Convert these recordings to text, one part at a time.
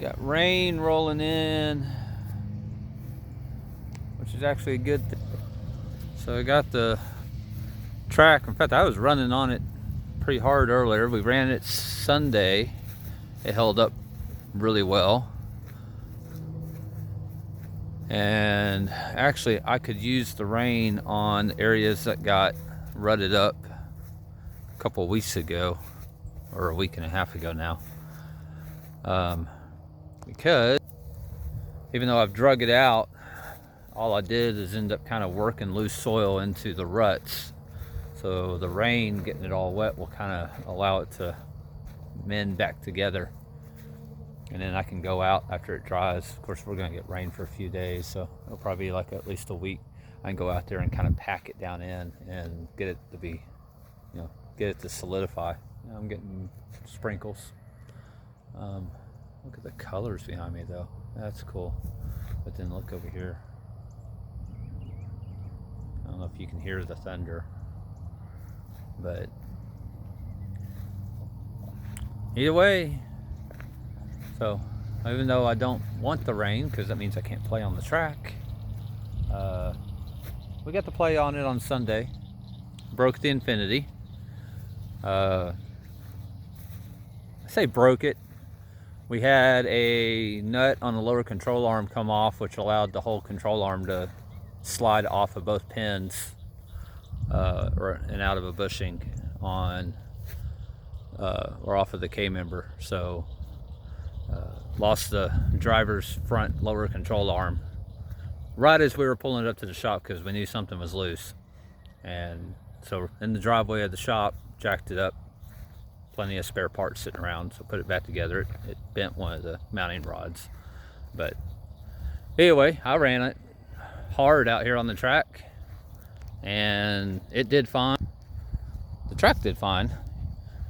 Got rain rolling in, which is actually a good thing. So I got the track. In fact, I was running on it pretty hard earlier. We ran it Sunday. It held up really well. And actually, I could use the rain on areas that got rutted up a couple of weeks ago, or a week and a half ago now. Because even though I've drug it out, all I did is end up kind of working loose soil into the ruts. So the rain getting it all wet will kind of allow it to mend back together. And then I can go out after it dries. Of course, we're gonna get rain for a few days, so it'll probably be like at least a week. I can go out there and kind of pack it down in and get it to be, get it to solidify. I'm getting sprinkles. Look at the colors behind me though. That's cool. But then look over here. I don't know if you can hear the thunder, but either way. So even though I don't want the rain, because that means I can't play on the track, we got to play on it on Sunday. Broke the Infinity. I say broke it. We had a nut on the lower control arm come off, which allowed the whole control arm to slide off of both pins and out of a bushing on or off of the K-member. So lost the driver's front lower control arm right as we were pulling it up to the shop because we knew something was loose. And so in the driveway of the shop, jacked it up. Plenty of spare parts sitting around, so put it back together. It bent one of the mounting rods. But anyway, I ran it hard out here on the track and it did fine. The track did fine.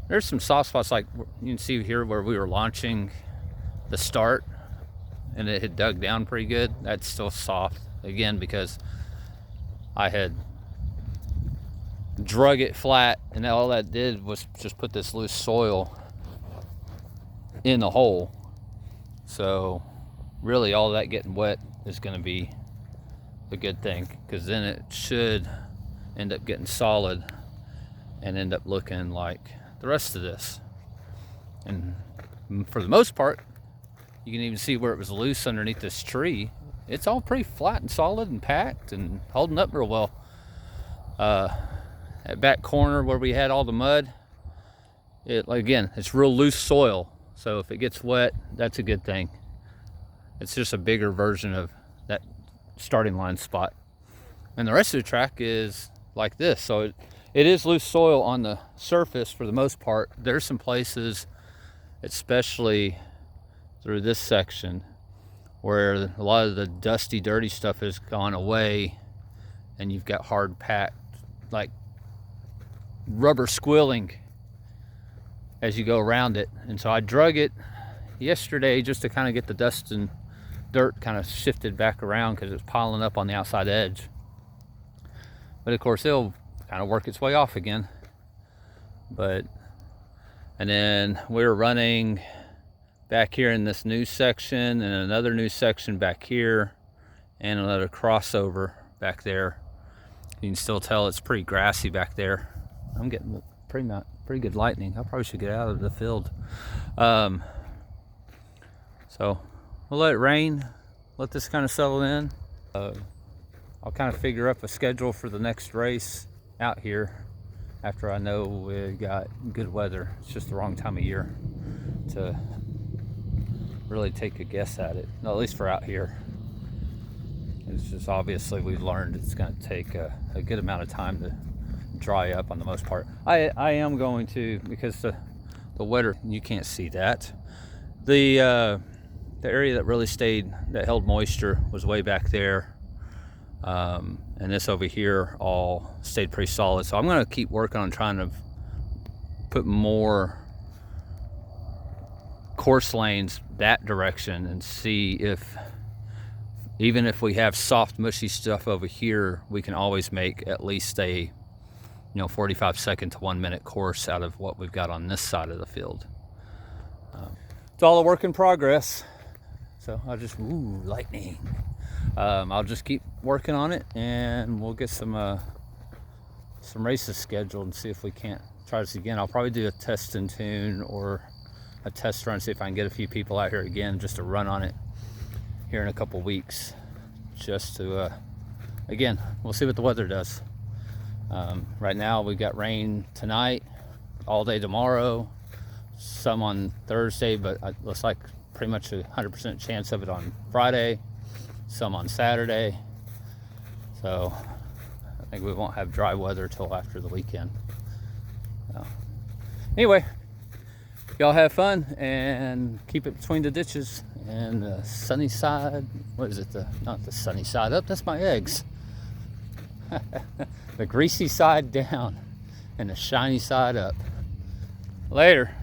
There's some soft spots, like you can see here where we were launching the start and it had dug down pretty good. That's still soft again because I had drug it flat, and all that did was just put this loose soil in the hole. So really all that getting wet is going to be a good thing, because then it should end up getting solid and end up looking like the rest of this. And for the most part, you can even see where it was loose underneath this tree. It's all pretty flat and solid and packed and holding up real well. That back corner where we had all the mud, again, it's real loose soil. So if it gets wet, that's a good thing. It's just a bigger version of that starting line spot. And the rest of the track is like this. So it is loose soil on the surface for the most part. There's some places, especially through this section, where a lot of the dusty, dirty stuff has gone away and you've got hard packed, like rubber squilling as you go around it. And so I drug it yesterday just to kind of get the dust and dirt kind of shifted back around because it's piling up on the outside edge. But of course it'll kind of work its way off again. And then we're running back here in this new section and another new section back here and another crossover back there. You can still tell it's pretty grassy back there. I'm getting pretty good lightning. I probably should get out of the field. So we'll let it rain, let this kind of settle in. I'll kind of figure up a schedule for the next race out here after I know we got good weather. It's just the wrong time of year to really take a guess at it, at least for out here. It's just obviously we've learned it's going to take a good amount of time to dry up on the most part. I am going to, because the wetter, you can't see that. The area that really stayed, that held moisture, was way back there. And this over here all stayed pretty solid. So I'm going to keep working on trying to put more course lanes that direction and see if, even if we have soft, mushy stuff over here, we can always make at least a 45-second to 1 minute course out of what we've got on this side of the field. It's all a work in progress. So I'll just, ooh, lightning. I'll just keep working on it, and we'll get some races scheduled and see if we can't try this again. I'll probably do a test and tune or a test run, see if I can get a few people out here again just to run on it here in a couple weeks, just to again, we'll see what the weather does. Right now we got rain tonight, all day tomorrow, some on Thursday, but it looks like pretty much a 100% chance of it on Friday, some on Saturday. So I think we won't have dry weather till after the weekend. So, anyway, y'all have fun and keep it between the ditches and the sunny side. What is it? Not the sunny side up, that's my eggs. The greasy side down and the shiny side up. Later.